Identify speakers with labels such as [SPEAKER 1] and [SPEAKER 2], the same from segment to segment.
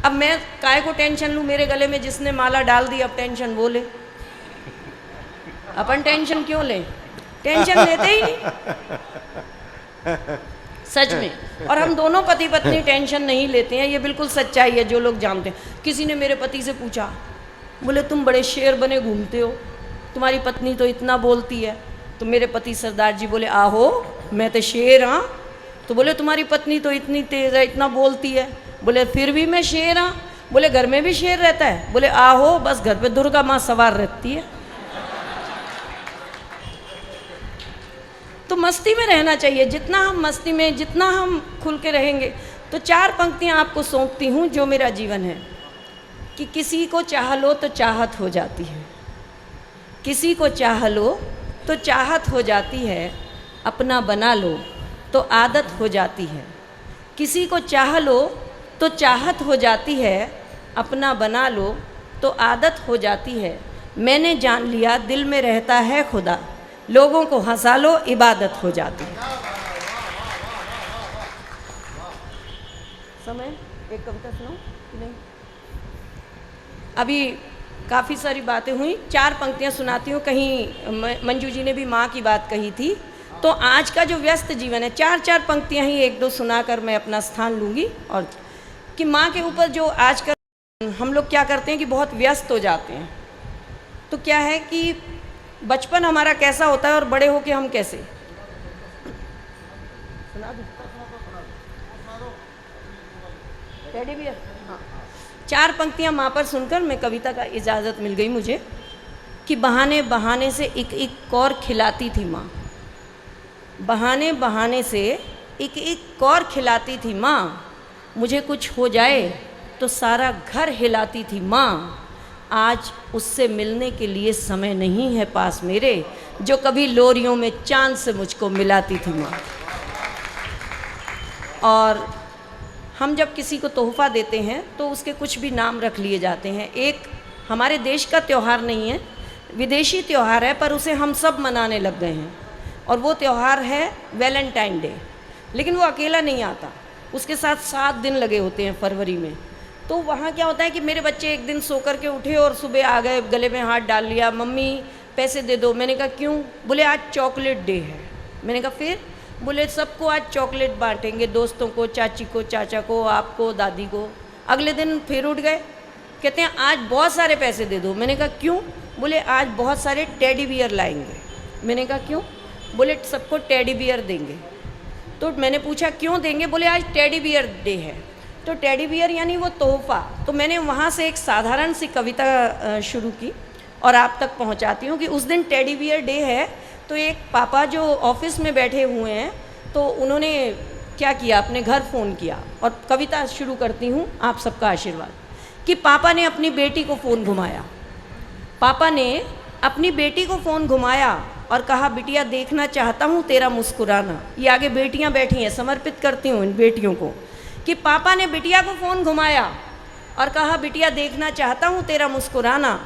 [SPEAKER 1] अब मैं काय को टेंशन लूँ, मेरे गले में जिसने माला डाल दी अब टेंशन वो ले। अपन टेंशन क्यों ले, टेंशन लेते ही नहीं सच में। और हम दोनों पति पत्नी टेंशन नहीं लेते हैं, ये बिल्कुल सच्चाई है, जो लोग जानते हैं। किसी ने मेरे पति से पूछा, बोले तुम बड़े शेर बने घूमते हो, तुम्हारी पत्नी तो इतना बोलती है। तो मेरे पति सरदार जी बोले, आहो मैं तो शेर हाँ। तो बोले तुम्हारी पत्नी तो इतनी तेज है, इतना बोलती है। बोले फिर भी मैं शेर हाँ। बोले घर में भी शेर रहता है। बोले आहो, बस घर पे दुर्गा माँ सवार रहती है। तो मस्ती में रहना चाहिए, जितना हम मस्ती में, जितना हम खुल के रहेंगे। तो 4 पंक्तियां आपको सौंपती हूँ जो मेरा जीवन है कि किसी को चाह लो तो चाहत हो जाती है, किसी को चाह लो तो चाहत हो जाती है, अपना बना लो तो आदत हो जाती है। किसी को चाह लो तो चाहत हो जाती है, अपना बना लो तो आदत हो जाती है। मैंने जान लिया दिल में रहता है खुदा, लोगों को हंसा लो इबादत हो जाती है। समय एक कविता सुनो कि नहीं? अभी काफ़ी सारी बातें हुई, 4 पंक्तियां सुनाती हूँ। कहीं मंजू जी ने भी माँ की बात कही थी, तो आज का जो व्यस्त जीवन है, 4 पंक्तियां ही 1-2 सुनाकर मैं अपना स्थान लूँगी। और कि माँ के ऊपर जो आजकल हम लोग क्या करते हैं कि बहुत व्यस्त हो जाते हैं। तो क्या है कि बचपन हमारा कैसा होता है और बड़े होके हम कैसे। सुना दूं? Teddy bear? हाँ। 4 पंक्तियां माँ पर सुनकर मैं कविता का इजाज़त मिल गई मुझे कि बहाने बहाने से एक कौर खिलाती थी माँ, बहाने बहाने से एक कौर खिलाती थी माँ। मुझे कुछ हो जाए तो सारा घर हिलाती थी माँ। आज उससे मिलने के लिए समय नहीं है पास मेरे, जो कभी लोरियों में चांद से मुझको मिलाती थी माँ। और हम जब किसी को तोहफ़ा देते हैं तो उसके कुछ भी नाम रख लिए जाते हैं। एक हमारे देश का त्यौहार नहीं है, विदेशी त्यौहार है, पर उसे हम सब मनाने लग गए हैं। और वो त्यौहार है वैलेंटाइन डे। लेकिन वो अकेला नहीं आता, उसके साथ 7 दिन लगे होते हैं फरवरी में। तो वहाँ क्या होता है कि मेरे बच्चे एक दिन सो कर के उठे और सुबह आ गए, गले में हाथ डाल लिया, मम्मी पैसे दे दो। मैंने कहा क्यों? बोले आज चॉकलेट डे है। मैंने कहा फिर? बोले सबको आज चॉकलेट बांटेंगे, दोस्तों को, चाची को, चाचा को, आपको, दादी को। अगले दिन फिर उठ गए, कहते हैं आज बहुत सारे पैसे दे दो। मैंने कहा क्यों? बोले आज बहुत सारे टेडी बियर लाएंगे। मैंने कहा क्यों? बोले सबको टेडी बियर देंगे। तो मैंने पूछा क्यों देंगे? बोले आज टेडी बियर डे है। तो टेडी बियर यानी वो तोहफ़ा। तो मैंने वहाँ से एक साधारण सी कविता शुरू की और आप तक पहुँचाती हूँ कि उस दिन टेडी बियर डे है। तो एक पापा जो ऑफिस में बैठे हुए हैं, तो उन्होंने क्या किया, अपने घर फ़ोन किया। और कविता शुरू करती हूँ, आप सबका आशीर्वाद। कि पापा ने अपनी बेटी को फ़ोन घुमाया, पापा ने अपनी बेटी को फ़ोन घुमाया और कहा बिटिया देखना चाहता हूँ तेरा मुस्कुराना। ये आगे बेटियाँ बैठी हैं, समर्पित करती हूँ इन बेटियों को। कि पापा ने बिटिया को फ़ोन घुमाया और कहा बिटिया देखना चाहता हूँ तेरा मुस्कुराना,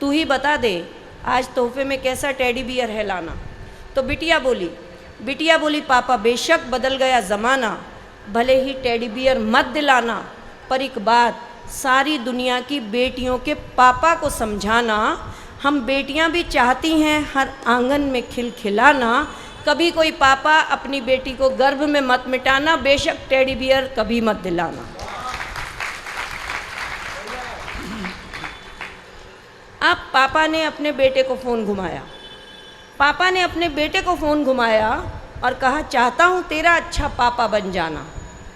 [SPEAKER 1] तू ही बता दे आज तोहफे में कैसा टेडी बियर है लाना। तो बिटिया बोली पापा बेशक बदल गया ज़माना, भले ही टेडी बियर मत दिलाना, पर एक बात सारी दुनिया की बेटियों के पापा को समझाना, हम बेटियां भी चाहती हैं हर आंगन में खिलखिलाना। कभी कोई पापा अपनी बेटी को गर्भ में मत मिटाना, बेशक टेडी बियर कभी मत दिलाना। अब पापा ने अपने बेटे को फ़ोन घुमाया, पापा ने अपने बेटे को फ़ोन घुमाया और कहा चाहता हूँ तेरा अच्छा पापा बन जाना,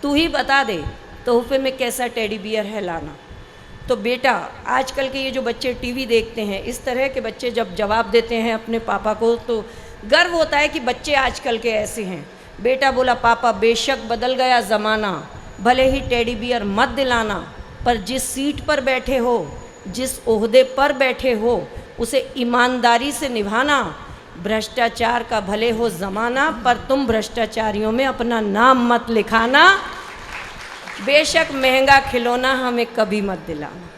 [SPEAKER 1] तू ही बता दे तोहफे में कैसा टेडी बियर है लाना। तो बेटा, आजकल के ये जो बच्चे टीवी देखते हैं, इस तरह के बच्चे जब जवाब देते हैं अपने पापा को तो गर्व होता है कि बच्चे आजकल के ऐसे हैं। बेटा बोला पापा बेशक बदल गया ज़माना, भले ही टेडी बियर मत दिलाना, पर जिस सीट पर बैठे हो, जिस ओहदे पर बैठे हो, उसे ईमानदारी से निभाना। भ्रष्टाचार का भले हो ज़माना, पर तुम भ्रष्टाचारियों में अपना नाम मत लिखाना। बेशक महंगा खिलौना हमें कभी मत दिलाना।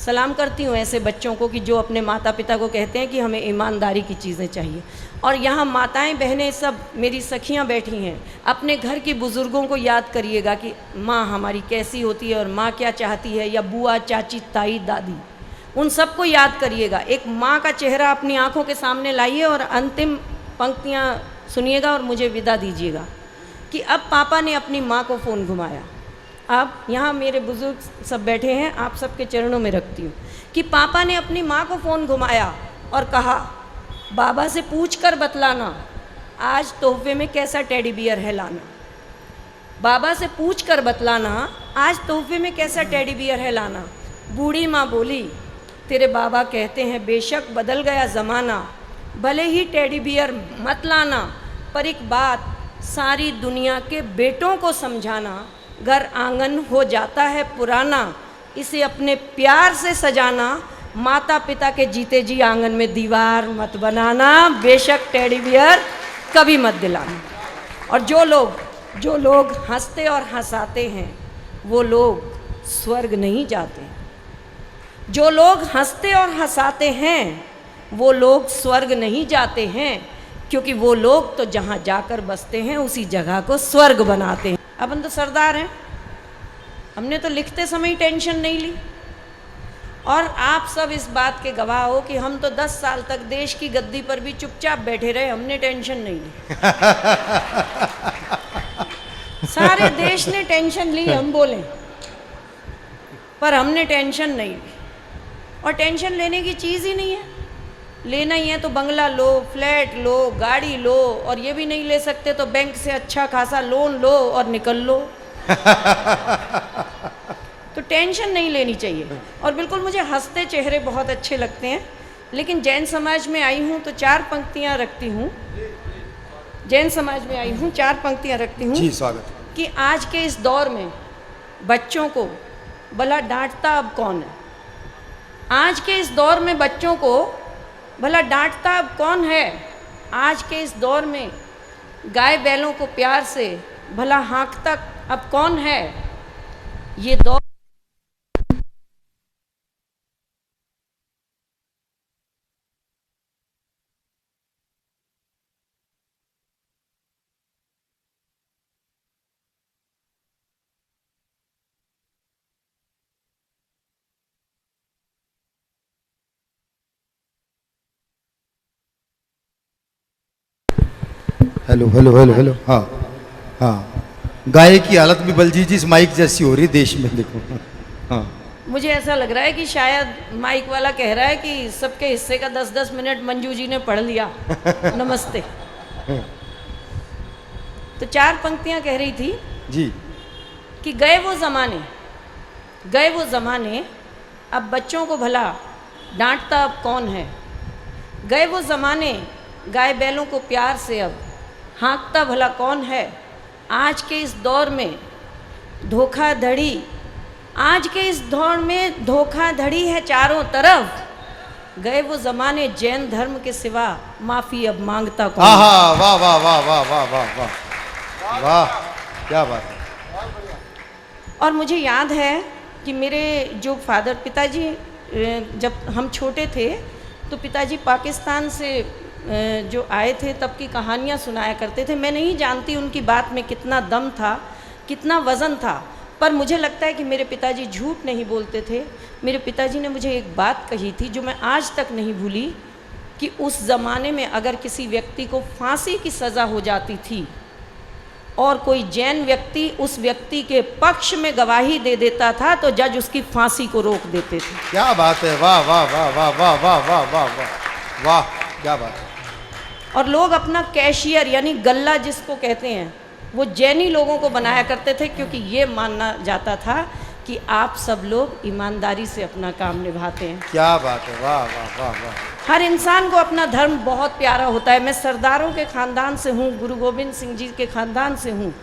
[SPEAKER 1] सलाम करती हूँ ऐसे बच्चों को कि जो अपने माता पिता को कहते हैं कि हमें ईमानदारी की चीज़ें चाहिए। और यहाँ माताएं बहनें सब मेरी सखियाँ बैठी हैं, अपने घर की बुज़ुर्गों को याद करिएगा कि माँ हमारी कैसी होती है और माँ क्या चाहती है, या बुआ चाची ताई दादी, उन सबको याद करिएगा। एक माँ का चेहरा अपनी आँखों के सामने लाइए और अंतिम पंक्तियाँ सुनिएगा और मुझे विदा दीजिएगा कि अब पापा ने अपनी माँ को फ़ोन घुमाया। अब यहाँ मेरे बुज़ुर्ग सब बैठे हैं, आप सबके चरणों में रखती हूँ कि पापा ने अपनी माँ को फ़ोन घुमाया और कहा, बाबा से पूछ कर बतलाना आज तोहफे में कैसा टेडी बियर है लाना। बाबा से पूछ कर बतलाना आज तोहफे में कैसा टेडी बियर है लाना। बूढ़ी माँ बोली, तेरे बाबा कहते हैं बेशक बदल गया ज़माना, भले ही टेडी बियर मत लाना, पर एक बात सारी दुनिया के बेटों को समझाना, घर आंगन हो जाता है पुराना, इसे अपने प्यार से सजाना, माता पिता के जीते जी आंगन में दीवार मत बनाना, बेशक टेडी बियर कभी मत दिलाना। और जो लोग हंसते और हंसाते हैं वो लोग स्वर्ग नहीं जाते। जो लोग हंसते और हंसाते हैं वो लोग स्वर्ग नहीं जाते हैं, क्योंकि वो लोग तो जहाँ जाकर बसते हैं उसी जगह को स्वर्ग बनाते हैं। अपन तो सरदार हैं, हमने तो लिखते समय टेंशन नहीं ली। और आप सब इस बात के गवाह हो कि हम तो 10 साल तक देश की गद्दी पर भी चुपचाप बैठे रहे, हमने टेंशन नहीं ली। सारे देश ने टेंशन ली, हम बोलें, पर हमने टेंशन नहीं ली। और टेंशन लेने की चीज़ ही नहीं है। लेना ही है तो बंगला लो, फ्लैट लो, गाड़ी लो, और ये भी नहीं ले सकते तो बैंक से अच्छा खासा लोन लो और निकल लो। तो टेंशन नहीं लेनी चाहिए। और बिल्कुल मुझे हंसते चेहरे बहुत अच्छे लगते हैं, लेकिन जैन समाज में आई हूँ तो 4 पंक्तियाँ रखती हूँ। जैन समाज में आई हूँ, 4 पंक्तियाँ रखती हूँ।
[SPEAKER 2] जी स्वागत।
[SPEAKER 1] कि आज के इस दौर में बच्चों को भला डांटता अब कौन है। आज के इस दौर में बच्चों को भला डांटता अब कौन है। आज के इस दौर में गाय बैलों को प्यार से भला हाँकता अब कौन है। ये दौर
[SPEAKER 2] हेलो हेलो हेलो हेलो। हाँ हाँ, गाय की हालत भी बलजीत जी इस माइक जैसी हो रही है देश में, देखो। हाँ,
[SPEAKER 1] मुझे ऐसा लग रहा है कि शायद माइक वाला कह रहा है कि सबके हिस्से का 10-10 मिनट मंजू जी ने पढ़ लिया। नमस्ते। तो 4 पंक्तियां कह रही थी
[SPEAKER 2] जी
[SPEAKER 1] कि गए वो ज़माने अब बच्चों को भला डांटता अब कौन है। गए वो ज़माने गाय बैलों को प्यार से अब हाँकता भला कौन है। आज के इस दौर में धोखाधड़ी, आज के इस दौर में धोखाधड़ी है चारों तरफ। गए वो ज़माने जैन धर्म के सिवा माफ़ी अब मांगता कौन।
[SPEAKER 2] वाह वाह वाह वाह वाह वाह वाह वाह वाह, क्या बात है।
[SPEAKER 1] और मुझे याद है कि मेरे जो फादर पिताजी जब हम छोटे थे तो पिताजी पाकिस्तान से जो आए थे तब की कहानियाँ सुनाया करते थे। मैं नहीं जानती उनकी बात में कितना दम था, कितना वज़न था, पर मुझे लगता है कि मेरे पिताजी झूठ नहीं बोलते थे। मेरे पिताजी ने मुझे एक बात कही थी जो मैं आज तक नहीं भूली, कि उस ज़माने में अगर किसी व्यक्ति को फांसी की सज़ा हो जाती थी और कोई जैन व्यक्ति उस व्यक्ति के पक्ष में गवाही दे देता था तो जज उसकी फांसी को रोक देते थे।
[SPEAKER 2] क्या बात है, वाह वाह वाह वाह वाह वाह वाह वाह वाह वाह, क्या बात है।
[SPEAKER 1] और लोग अपना कैशियर यानी गल्ला जिसको कहते हैं वो जैनी लोगों को बनाया करते थे, क्योंकि ये मानना जाता था कि आप सब लोग ईमानदारी से अपना काम निभाते हैं।
[SPEAKER 2] क्या बात है, वाह वाह वाह वाह।
[SPEAKER 1] हर इंसान को अपना धर्म बहुत प्यारा होता है। मैं सरदारों के ख़ानदान से हूँ, गुरु गोविंद सिंह जी के ख़ानदान से हूँ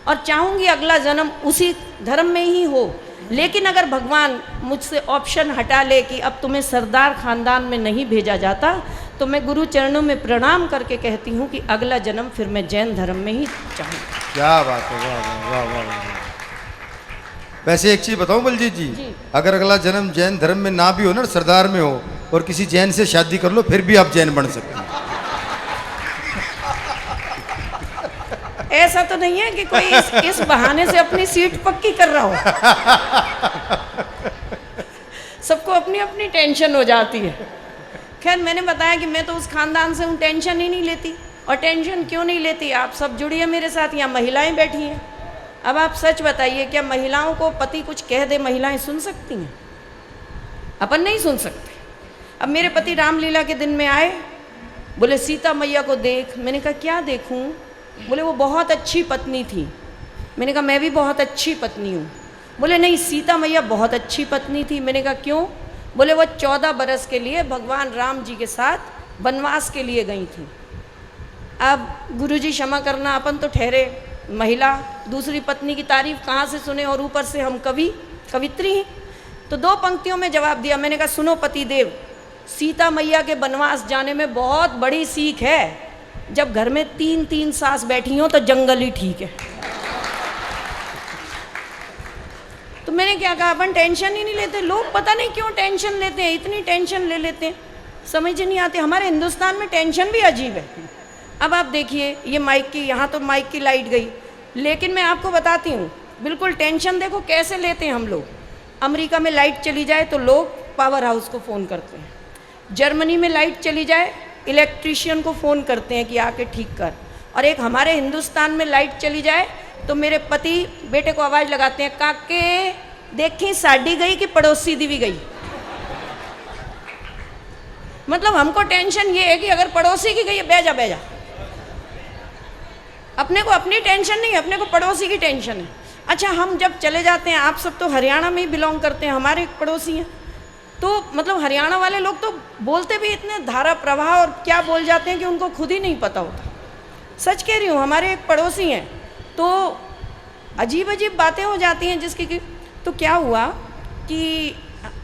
[SPEAKER 1] और चाहूँगी अगला जन्म उसी धर्म में ही हो। लेकिन अगर भगवान मुझसे ऑप्शन हटा ले कि अब तुम्हें सरदार ख़ानदान में नहीं भेजा जाता, तो मैं गुरु चरणों में प्रणाम करके कहती हूँ कि अगला जन्म फिर मैं जैन धर्म में ही चाहूँ।
[SPEAKER 2] क्या बात है, वाह वाह वाह वाह। वैसे एक चीज बताऊं बलजीत जी,
[SPEAKER 1] जी।
[SPEAKER 2] अगर अगला जन्म जैन धर्म में ना भी हो ना, सरदार में हो, और किसी जैन से शादी कर लो, फिर भी आप जैन बन सकते हैं।
[SPEAKER 1] ऐसा तो नहीं है कि कोई इस बहाने से अपनी सीट पक्की कर रहा हो। सबको अपनी अपनी टेंशन हो जाती है। खैर, मैंने बताया कि मैं तो उस खानदान से हूँ, टेंशन ही नहीं लेती। और टेंशन क्यों नहीं लेती, आप सब जुड़िए मेरे साथ, यहाँ महिलाएं बैठी हैं। अब आप सच बताइए, क्या महिलाओं को पति कुछ कह दे महिलाएं सुन सकती हैं? अपन नहीं सुन सकते। अब मेरे पति रामलीला के दिन में आए, बोले सीता मैया को देख। मैंने कहा क्या देखूं? बोले वो बहुत अच्छी पत्नी थी। मैंने कहा मैं भी बहुत अच्छी पत्नी हूँ। बोले नहीं, सीता मैया बहुत अच्छी पत्नी थी। मैंने कहा क्यों? बोले वो 14 बरस के लिए भगवान राम जी के साथ वनवास के लिए गई थी। अब गुरुजी क्षमा करना, अपन तो ठहरे महिला, दूसरी पत्नी की तारीफ कहाँ से सुने, और ऊपर से हम कवित्री हैं। तो 2 पंक्तियों में जवाब दिया। मैंने कहा सुनो पतिदेव, सीता मैया के वनवास जाने में बहुत बड़ी सीख है। जब घर में 3-3 सास बैठी हो तो जंगल ही ठीक है। तो मैंने क्या कहा, अपन टेंशन ही नहीं लेते। लोग पता नहीं क्यों टेंशन लेते हैं, इतनी टेंशन ले लेते हैं, समझ नहीं आती। हमारे हिंदुस्तान में टेंशन भी अजीब है। अब आप देखिए, ये माइक की, यहाँ तो माइक की लाइट गई, लेकिन मैं आपको बताती हूँ बिल्कुल टेंशन देखो कैसे लेते हैं हम लोग। अमेरिका में लाइट चली जाए तो लोग पावर हाउस को फ़ोन करते हैं। जर्मनी में लाइट चली जाए, इलेक्ट्रीशियन को फ़ोन करते हैं कि आके ठीक कर। और एक हमारे हिंदुस्तान में लाइट चली जाए तो मेरे पति बेटे को आवाज़ लगाते हैं, काके देखी साड़ी गई कि पड़ोसी दी भी गई। मतलब हमको टेंशन ये है कि अगर पड़ोसी की गई है, बह जा। अपने को अपनी टेंशन नहीं, अपने को पड़ोसी की टेंशन है। अच्छा, हम जब चले जाते हैं, आप सब तो हरियाणा में ही बिलोंग करते हैं, हमारे एक पड़ोसी हैं, तो मतलब हरियाणा वाले लोग तो बोलते भी इतने धारा प्रवाह और क्या बोल जाते हैं कि उनको खुद ही नहीं पता होता। सच कह रही हूँ, हमारे एक पड़ोसी हैं, तो अजीब अजीब बातें हो जाती हैं जिसकी कि तो क्या हुआ कि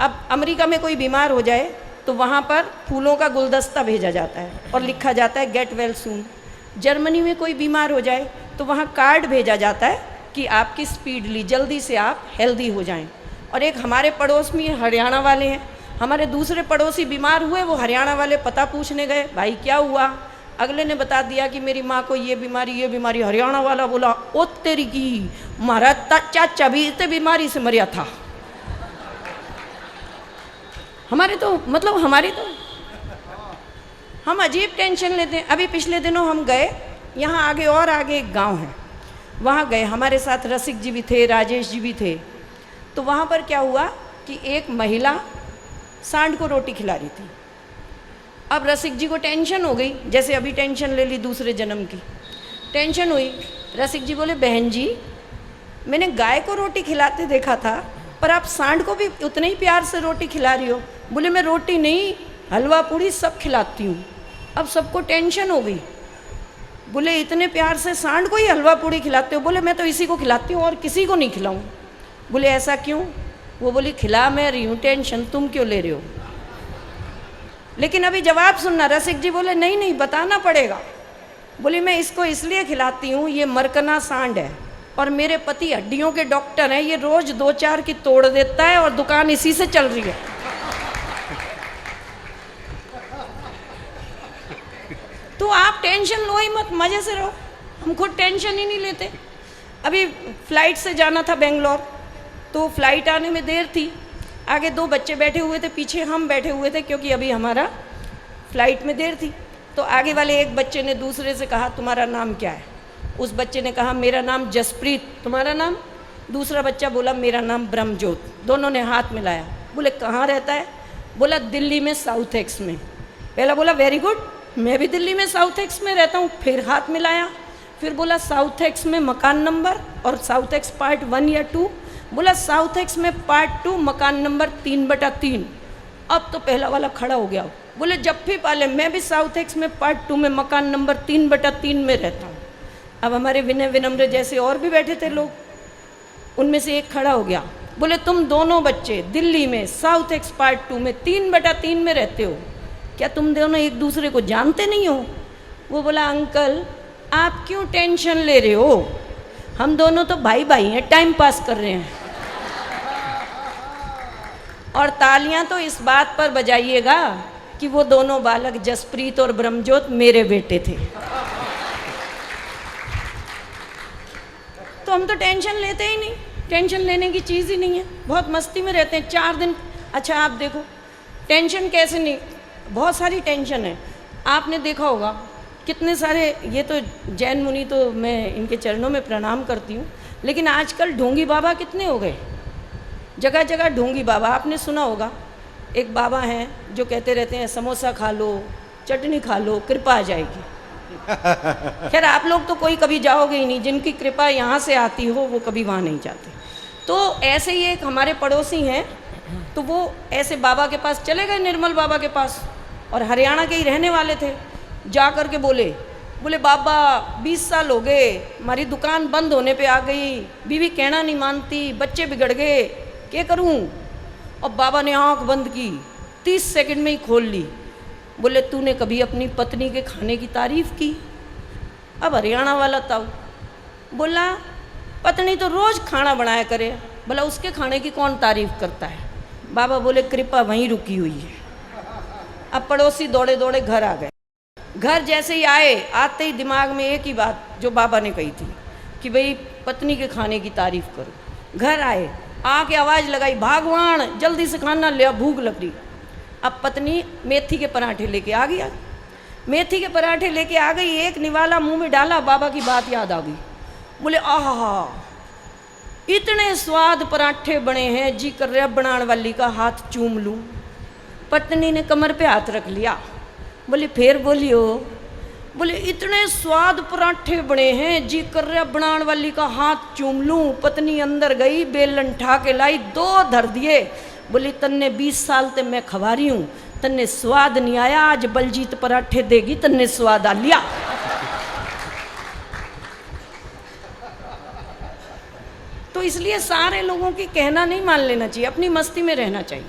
[SPEAKER 1] अब अमेरिका में कोई बीमार हो जाए तो वहाँ पर फूलों का गुलदस्ता भेजा जाता है और लिखा जाता है गेट वेल सून। जर्मनी में कोई बीमार हो जाए तो वहाँ कार्ड भेजा जाता है कि आपकी स्पीडली, जल्दी से आप हेल्दी हो जाएं। और एक हमारे पड़ोस में हरियाणा वाले हैं, हमारे दूसरे पड़ोसी बीमार हुए, वो हरियाणा वाले पता पूछने गए, भाई क्या हुआ? अगले ने बता दिया कि मेरी माँ को ये बीमारी। हरियाणा वाला बोला, ओ तेरी की, हमारा चाचा भी इतने बीमारी से मरिया था। हमारे तो हम अजीब टेंशन लेते हैं। अभी पिछले दिनों हम गए, यहाँ आगे एक गांव है, वहाँ गए, हमारे साथ रसिक जी भी थे, राजेश जी भी थे। तो वहाँ पर क्या हुआ कि एक महिला सांड को रोटी खिला रही थी। अब रसिक जी को टेंशन हो गई, जैसे अभी टेंशन ले ली दूसरे जन्म की, टेंशन हुई। रसिक जी बोले, बहन जी मैंने गाय को रोटी खिलाते देखा था, पर आप सांड को भी उतने ही प्यार से रोटी खिला रही हो। बोले मैं रोटी नहीं, हलवा पूड़ी सब खिलाती हूँ। अब सबको टेंशन हो गई, बोले इतने प्यार से सांड को ही हलवा पूड़ी खिलाते हो? बोले मैं तो इसी को खिलाती हूँ और किसी को नहीं खिलाऊँ। बोले ऐसा क्यों? वो बोली खिला मैं रही हूँ, टेंशन तुम क्यों ले रहे हो? लेकिन अभी जवाब सुनना। रसिक जी बोले नहीं बताना पड़ेगा। बोली मैं इसको इसलिए खिलाती हूँ, ये मरकना सांड है और मेरे पति हड्डियों के डॉक्टर हैं, ये रोज 2-4 की तोड़ देता है और दुकान इसी से चल रही है। तो आप टेंशन लो ही मत, मजे से रहो। हम खुद टेंशन ही नहीं लेते। अभी फ्लाइट से जाना था बेंगलोर, तो फ्लाइट आने में देर थी। आगे 2 बच्चे बैठे हुए थे, पीछे हम बैठे हुए थे, क्योंकि अभी हमारा फ्लाइट में देर थी। तो आगे वाले एक बच्चे ने दूसरे से कहा तुम्हारा नाम क्या है? उस बच्चे ने कहा मेरा नाम जसप्रीत। तुम्हारा नाम? दूसरा बच्चा बोला मेरा नाम ब्रह्मजोत। दोनों ने हाथ मिलाया। बोले कहाँ रहता है? बोला दिल्ली में साउथ एक्स में। पहला बोला वेरी गुड, मैं भी दिल्ली में साउथ एक्स में रहता हूँ। फिर हाथ मिलाया। फिर बोला साउथ एक्स में मकान नंबर, और साउथ एक्स पार्ट 1 या 2? बोला साउथ एक्स में पार्ट 2 मकान नंबर 3/3। अब तो पहला वाला खड़ा हो गया। बोले जब भी पाले, मैं भी साउथ एक्स में पार्ट 2 में मकान नंबर 3/3 में रहता हूँ। अब हमारे विनय विनम्र जैसे और भी बैठे थे लोग, उनमें से एक खड़ा हो गया। बोले तुम दोनों बच्चे दिल्ली में साउथ एक्स पार्ट 2 में 3/3 में रहते हो, क्या तुम दोनों एक दूसरे को जानते नहीं हो? वो बोला अंकल आप क्यों टेंशन ले रहे हो, हम दोनों तो भाई भाई हैं, टाइम पास कर रहे हैं। और तालियां तो इस बात पर बजाइएगा कि वो दोनों बालक जसप्रीत और ब्रह्मजोत मेरे बेटे थे। तो हम तो टेंशन लेते ही नहीं, टेंशन लेने की चीज़ ही नहीं है, बहुत मस्ती में रहते हैं 4 दिन। अच्छा आप देखो टेंशन कैसे नहीं, बहुत सारी टेंशन है। आपने देखा होगा कितने सारे, ये तो जैन मुनि तो मैं इनके चरणों में प्रणाम करती हूँ, लेकिन आजकल ढोंगी बाबा कितने हो गए, जगह जगह ढोंगी बाबा। आपने सुना होगा एक बाबा हैं जो कहते रहते हैं समोसा खा लो, चटनी खा लो, कृपा आ जाएगी। खैर आप लोग तो कोई कभी जाओगे ही नहीं, जिनकी कृपा यहाँ से आती हो वो कभी वहाँ नहीं जाते। तो ऐसे ही एक हमारे पड़ोसी हैं, तो वो ऐसे बाबा के पास चले गए, निर्मल बाबा के पास, और हरियाणा के ही रहने वाले थे। जा कर के बोले बाबा 20 साल हो गए, हमारी दुकान बंद होने पे आ गई, बीवी कहना नहीं मानती, बच्चे बिगड़ गए, क्या करूं? और बाबा ने आंख बंद की, 30 सेकंड में ही खोल ली। बोले तूने कभी अपनी पत्नी के खाने की तारीफ़ की? अब हरियाणा वाला ताऊ बोला पत्नी तो रोज़ खाना बनाया करे, भला उसके खाने की कौन तारीफ़ करता है? बाबा बोले कृपा वहीं रुकी हुई है। अब पड़ोसी दौड़े दौड़े घर आ गए। घर जैसे ही आते ही दिमाग में एक ही बात जो बाबा ने कही थी कि भाई पत्नी के खाने की तारीफ़ करो। घर आए, आके आवाज़ लगाई भगवान जल्दी से खाना ले, भूख लग रही। अब पत्नी मेथी के पराठे लेके आ गया, मेथी के पराठे लेके आ गई, एक निवाला मुंह में डाला, बाबा की बात याद आ गई। बोले आहा इतने स्वाद पराठे बने हैं, जी कर रहा बनाने वाली का हाथ चूम लूं। पत्नी ने कमर पे हाथ रख लिया। बोले फिर बोलियो। बोले इतने स्वाद पराठे बने हैं, जी कर रहा बनाने वाली का हाथ चूम लूं। पत्नी अंदर गई, बेलन ठा के लाई, 2 धर दिए। बोली तन्ने 20 साल ते मैं खवा रही हूँ, तन्ने स्वाद नहीं आया, आज बलजीत पराठे देगी, तन्ने स्वाद आ लिया। तो इसलिए सारे लोगों की कहना नहीं मान लेना चाहिए, अपनी मस्ती में रहना चाहिए।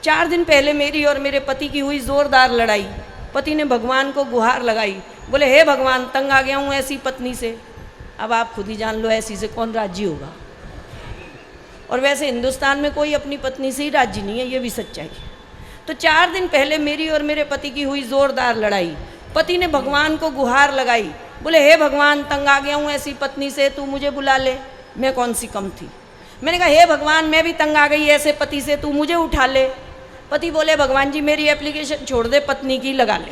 [SPEAKER 1] 4 दिन पहले मेरी और मेरे पति की हुई जोरदार लड़ाई। पति ने भगवान को गुहार लगाई, बोले हे भगवान तंग आ गया हूँ ऐसी पत्नी से। अब आप खुद ही जान लो ऐसी से कौन राजी होगा। और वैसे हिंदुस्तान में कोई अपनी पत्नी से ही राजी नहीं है, ये भी सच्चाई है। तो 4 दिन पहले मेरी और मेरे पति की हुई जोरदार लड़ाई। पति ने भगवान को गुहार लगाई, बोले हे भगवान तंग आ गया हूँ ऐसी पत्नी से, तू मुझे बुला ले। मैं कौन सी कम थी, मैंने कहा हे भगवान मैं भी तंग आ गई ऐसे पति से, तू मुझे उठा ले। पति बोले भगवान जी मेरी एप्लीकेशन छोड़ दे, पत्नी की लगा ले।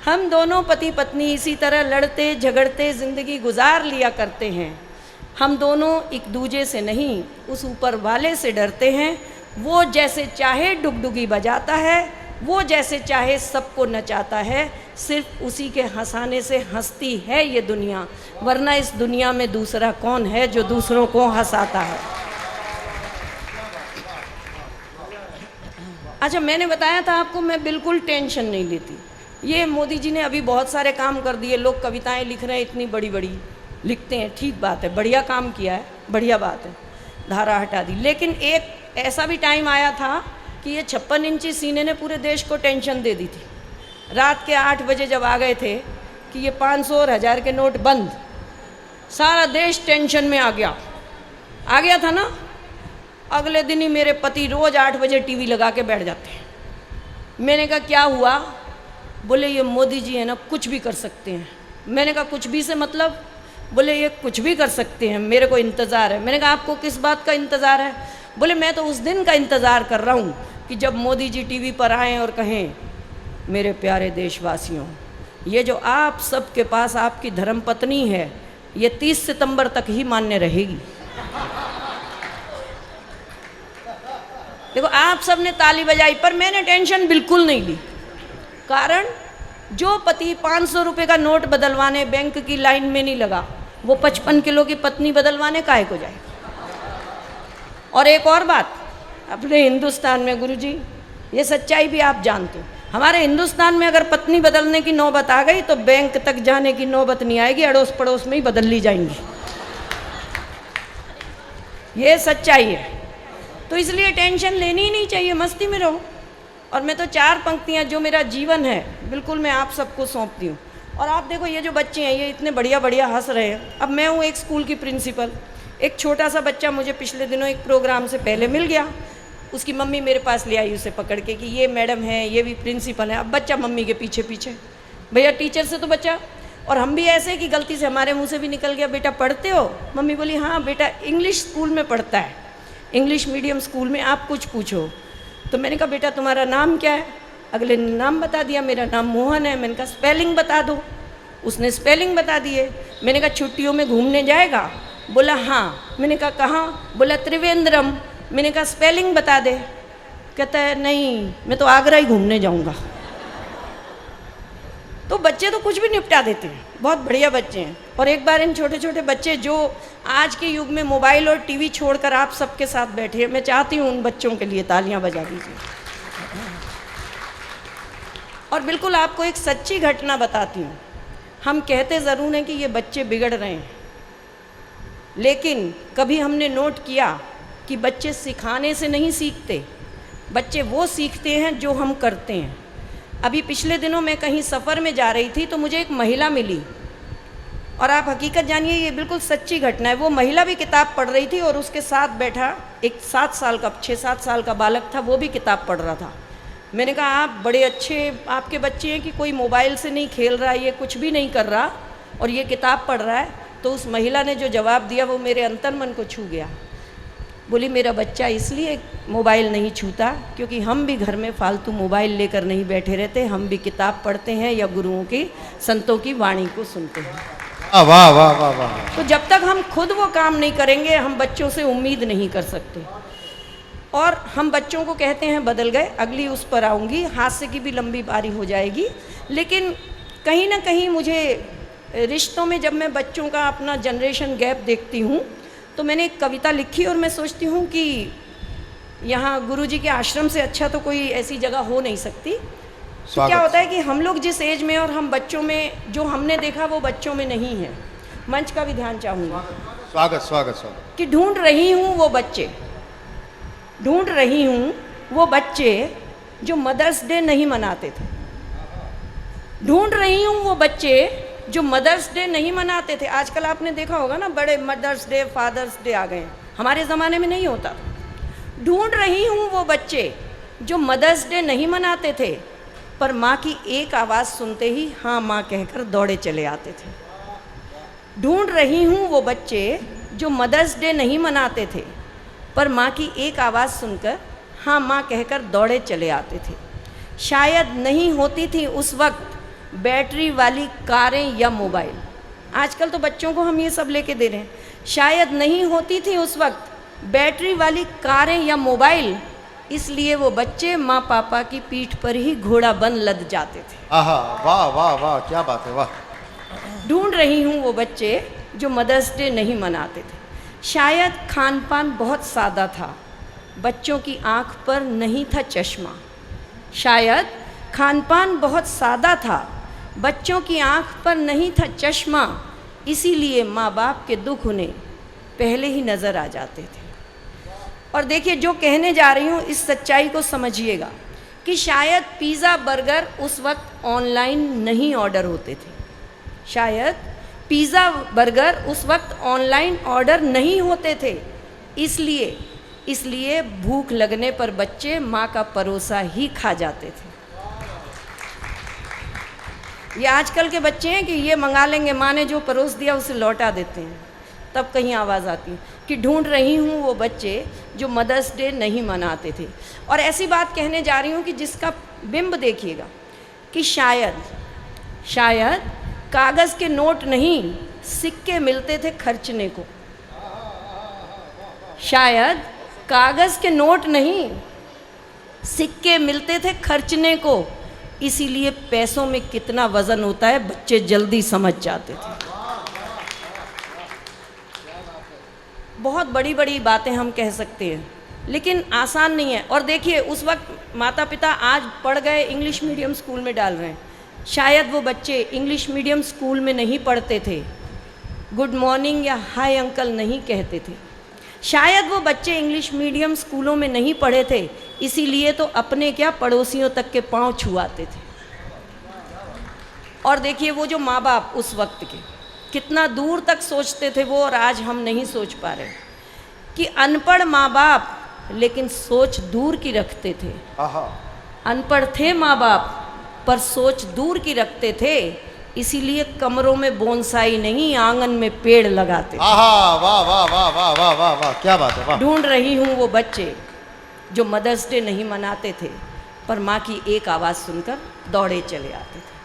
[SPEAKER 1] हम दोनों पति पत्नी इसी तरह लड़ते झगड़ते ज़िंदगी गुजार लिया करते हैं। हम दोनों एक दूजे से नहीं, उस ऊपर वाले से डरते हैं। वो जैसे चाहे डुगडुगी बजाता है, वो जैसे चाहे सबको नचाता है, सिर्फ उसी के हंसाने से हंसती है ये दुनिया, वरना इस दुनिया में दूसरा कौन है जो दूसरों को हंसाता है। अच्छा मैंने बताया था आपको मैं बिल्कुल टेंशन नहीं लेती। ये मोदी जी ने अभी बहुत सारे काम कर दिए, लोग कविताएं लिख रहे हैं, इतनी बड़ी बड़ी लिखते हैं, ठीक बात है, बढ़िया काम किया है, बढ़िया बात है, धारा हटा दी। लेकिन एक ऐसा भी टाइम आया था कि ये 56 इंची सीने ने पूरे देश को टेंशन दे दी थी। रात के 8 बजे जब आ गए थे कि ये 500 और 1000 के नोट बंद, सारा देश टेंशन में आ गया था ना। अगले दिन ही मेरे पति रोज़ 8 बजे टीवी लगा के बैठ जाते हैं। मैंने कहा क्या हुआ? बोले ये मोदी जी है ना कुछ भी कर सकते हैं। मैंने कहा कुछ भी से मतलब? बोले ये कुछ भी कर सकते हैं, मेरे को इंतज़ार है। मैंने कहा आपको किस बात का इंतज़ार है? बोले मैं तो उस दिन का इंतज़ार कर रहा हूँ कि जब मोदी जी टीवी पर आएँ और कहें मेरे प्यारे देशवासियों, ये जो आप सबके पास आपकी धर्मपत्नी है ये 30 सितंबर तक ही मान्य रहेगी। देखो आप सब ने ताली बजाई, पर मैंने टेंशन बिल्कुल नहीं ली। कारण जो पति 500 रुपये का नोट बदलवाने बैंक की लाइन में नहीं लगा, वो 55 किलो की पत्नी बदलवाने काहे को जाए। और एक और बात, अपने हिंदुस्तान में गुरुजी ये सच्चाई भी आप जानते हो, हमारे हिंदुस्तान में अगर पत्नी बदलने की नौबत आ गई तो बैंक तक जाने की नौबत नहीं आएगी, अड़ोस पड़ोस में ही बदल ली जाएंगी। ये सच्चाई है। तो इसलिए टेंशन लेनी ही नहीं चाहिए, मस्ती में रहो। और मैं तो 4 पंक्तियाँ जो मेरा जीवन है बिल्कुल मैं आप सबको सौंपती हूँ। और आप देखो ये जो बच्चे हैं ये इतने बढ़िया बढ़िया हंस रहे हैं। अब मैं हूँ एक स्कूल की प्रिंसिपल, एक छोटा सा बच्चा मुझे पिछले दिनों एक प्रोग्राम से पहले मिल गया, उसकी मम्मी मेरे पास ले आई उसे पकड़ के कि ये मैडम है, ये भी प्रिंसिपल है। अब बच्चा मम्मी के पीछे पीछे, भैया टीचर से तो बच्चा, और हम भी ऐसे कि गलती से हमारे मुंह से भी निकल गया, बेटा पढ़ते हो? मम्मी बोली हाँ बेटा इंग्लिश स्कूल में पढ़ता है, इंग्लिश मीडियम स्कूल में, आप कुछ पूछो। तो मैंने कहा बेटा तुम्हारा नाम क्या है? अगले ने नाम बता दिया, मेरा नाम मोहन है। मैंने कहा स्पेलिंग बता दो, उसने स्पेलिंग बता दिए। मैंने कहा छुट्टियों में घूमने जाएगा? बोला हाँ। मैंने कहा कहाँ? बोला त्रिवेंद्रम। मैंने कहा स्पेलिंग बता दे। कहता है नहीं मैं तो आगरा ही घूमने जाऊँगा। तो बच्चे तो कुछ भी निपटा देते हैं, बहुत बढ़िया बच्चे हैं। और एक बार इन छोटे छोटे बच्चे जो आज के युग में मोबाइल और टीवी छोड़कर आप सबके साथ बैठे हैं, मैं चाहती हूँ उन बच्चों के लिए तालियां बजा दीजिए। और बिल्कुल आपको एक सच्ची घटना बताती हूँ। हम कहते ज़रूर हैं कि ये बच्चे बिगड़ रहे हैं, लेकिन कभी हमने नोट किया कि बच्चे सिखाने से नहीं सीखते, बच्चे वो सीखते हैं जो हम करते हैं। अभी पिछले दिनों मैं कहीं सफ़र में जा रही थी तो मुझे एक महिला मिली, और आप हकीकत जानिए ये बिल्कुल सच्ची घटना है। वो महिला भी किताब पढ़ रही थी और उसके साथ बैठा एक 6-7 साल का बालक था, वो भी किताब पढ़ रहा था। मैंने कहा आप बड़े अच्छे आपके बच्चे हैं कि कोई मोबाइल से नहीं खेल रहा, ये कुछ भी नहीं कर रहा और ये किताब पढ़ रहा है। तो उस महिला ने जो जवाब दिया वो मेरे अंतर्मन को छू गया। बोली मेरा बच्चा इसलिए मोबाइल नहीं छूता क्योंकि हम भी घर में फालतू मोबाइल लेकर नहीं बैठे रहते, हम भी किताब पढ़ते हैं या गुरुओं की संतों की वाणी को सुनते हैं।
[SPEAKER 2] वाह वाह वाह वाह।
[SPEAKER 1] तो जब तक हम खुद वो काम नहीं करेंगे हम बच्चों से उम्मीद नहीं कर सकते। और हम बच्चों को कहते हैं बदल गए, अगली उस पर आऊँगी, हास्य की भी लंबी बारी हो जाएगी। लेकिन कहीं ना कहीं मुझे रिश्तों में जब मैं बच्चों का अपना जनरेशन गैप देखती हूँ तो मैंने एक कविता लिखी और मैं सोचती हूँ कि यहाँ गुरुजी के आश्रम से अच्छा तो कोई ऐसी जगह हो नहीं सकती। तो क्या होता है कि हम लोग जिस एज में और हम बच्चों में जो हमने देखा वो बच्चों में नहीं है। मंच का भी ध्यान चाहूँगा।
[SPEAKER 2] स्वागत स्वागत स्वागत।
[SPEAKER 1] कि ढूंढ रही हूँ वो बच्चे, ढूंढ रही हूँ वो बच्चे जो मदर्स डे नहीं मनाते थे। ढूंढ रही हूँ वो बच्चे जो मदर्स डे नहीं मनाते थे। आजकल आपने देखा होगा ना बड़े मदर्स डे फादर्स डे आ गए हैं, हमारे ज़माने में नहीं होता था। ढूंढ रही हूँ वो बच्चे जो मदर्स डे नहीं मनाते थे पर माँ की एक आवाज़ सुनते ही हाँ माँ कहकर दौड़े चले आते थे। ढूंढ रही हूँ वो बच्चे जो मदर्स डे नहीं मनाते थे पर माँ की एक आवाज़ सुनकर हाँ माँ कहकर दौड़े चले आते थे। शायद नहीं होती थी उस वक्त बैटरी वाली कारें या मोबाइल। आजकल तो बच्चों को हम ये सब लेके दे रहे हैं। शायद नहीं होती थी उस वक्त बैटरी वाली कारें या मोबाइल, इसलिए वो बच्चे माँ पापा की पीठ पर ही घोड़ा बन लद जाते थे।
[SPEAKER 2] आहा वाह वाह वाह, क्या बात है, वाह।
[SPEAKER 1] ढूंढ रही हूँ वो बच्चे जो मदर्स डे नहीं मनाते थे। शायद खान पान बहुत सादा था, बच्चों की आँख पर नहीं था चश्मा। शायद खान पान बहुत सादा था, बच्चों की आँख पर नहीं था चश्मा, इसीलिए माँ बाप के दुख उन्हें पहले ही नज़र आ जाते थे। और देखिए जो कहने जा रही हूँ इस सच्चाई को समझिएगा कि शायद पिज़्ज़ा बर्गर उस वक्त ऑनलाइन नहीं ऑर्डर होते थे। शायद पिज़्ज़ा बर्गर उस वक्त ऑनलाइन ऑर्डर नहीं होते थे, इसलिए भूख लगने पर बच्चे माँ का परोसा ही खा जाते थे। ये आजकल के बच्चे हैं कि ये मंगा लेंगे, माँ ने जो परोस दिया उसे लौटा देते हैं। तब कहीं आवाज़ आती है कि ढूंढ रही हूँ वो बच्चे जो मदर्स डे नहीं मनाते थे। और ऐसी बात कहने जा रही हूँ कि जिसका बिंब देखिएगा कि शायद कागज़ के नोट नहीं सिक्के मिलते थे खर्चने को। शायद कागज़ के नोट नहीं सिक्के मिलते थे खर्चने को, इसीलिए पैसों में कितना वज़न होता है बच्चे जल्दी समझ जाते थे। बहुत बड़ी बड़ी बातें हम कह सकते हैं लेकिन आसान नहीं है। और देखिए उस वक्त माता पिता आज पढ़ गए इंग्लिश मीडियम स्कूल में डाल रहे हैं, शायद वो बच्चे इंग्लिश मीडियम स्कूल में नहीं पढ़ते थे, गुड मॉर्निंग या हाय अंकल नहीं कहते थे। शायद वो बच्चे इंग्लिश मीडियम स्कूलों में नहीं पढ़े थे, इसीलिए तो अपने क्या पड़ोसियों तक के पांव छुआते थे। और देखिए वो जो माँ बाप उस वक्त के कितना दूर तक सोचते थे वो, और आज हम नहीं सोच पा रहे कि अनपढ़ माँ बाप लेकिन सोच दूर की रखते थे। अनपढ़ थे माँ बाप पर सोच दूर की रखते थे, इसीलिए कमरों में बोनसाई नहीं आंगन में पेड़ लगाते थे।
[SPEAKER 2] वाह वाह वाह वाह वाह वाह वाह वाह, क्या बात है, वाह।
[SPEAKER 1] ढूंढ रही हूँ वो बच्चे जो मदर्स डे नहीं मनाते थे पर माँ की एक आवाज़ सुनकर दौड़े चले आते थे।